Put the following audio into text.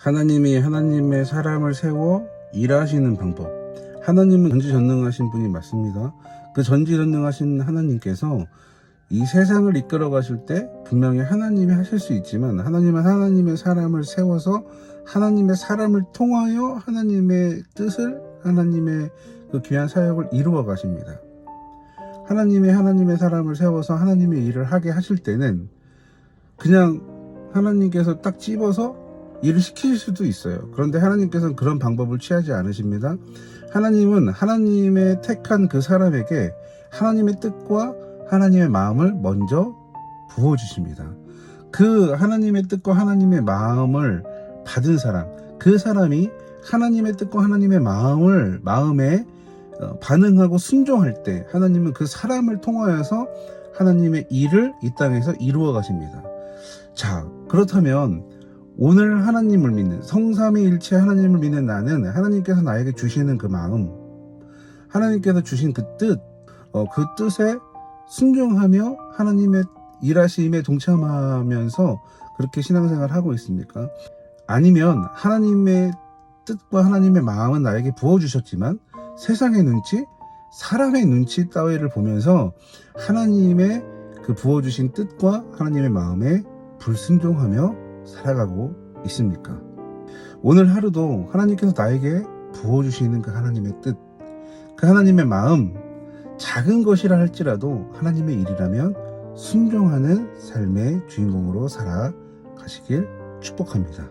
하나님이 하나님의 사람을 세워 일하시는 방법. 하나님은 전지전능하신 분이 맞습니다. 그 전지전능하신 하나님께서 이 세상을 이끌어 가실 때 분명히 하나님이 하실 수 있지만, 하나님은 하나님의 사람을 세워서 하나님의 사람을 통하여 하나님의 뜻을, 하나님의 그 귀한 사역을 이루어 가십니다. 하나님의 사람을 세워서 하나님의 일을 하게 하실 때는 그냥 하나님께서 딱 집어서 일을 시키실 수도 있어요. 그런데 하나님께서는 그런 방법을 취하지 않으십니다. 하나님은 하나님의 택한 그 사람에게 하나님의 뜻과 하나님의 마음을 먼저 부어주십니다. 그 하나님의 뜻과 하나님의 마음을 받은 사람, 그 사람이 하나님의 뜻과 하나님의 마음에 반응하고 순종할 때 하나님은 그 사람을 통하여서 하나님의 일을 이 땅에서 이루어 가십니다. 자, 그렇다면 오늘 하나님을 믿는, 성삼위일체 하나님을 믿는 나는 하나님께서 나에게 주시는 그 마음, 하나님께서 주신 그 뜻, 그 뜻에 순종하며 하나님의 일하심에 동참하면서 그렇게 신앙생활을 하고 있습니까? 아니면 하나님의 뜻과 하나님의 마음은 나에게 부어주셨지만 세상의 눈치, 사람의 눈치 따위를 보면서 하나님의 그 부어주신 뜻과 하나님의 마음에 불순종하며 살아가고 있습니까? 오늘 하루도 하나님께서 나에게 부어주시는 그 하나님의 뜻, 그 하나님의 마음, 작은 것이라 할지라도 하나님의 일이라면 순종하는 삶의 주인공으로 살아가시길 축복합니다.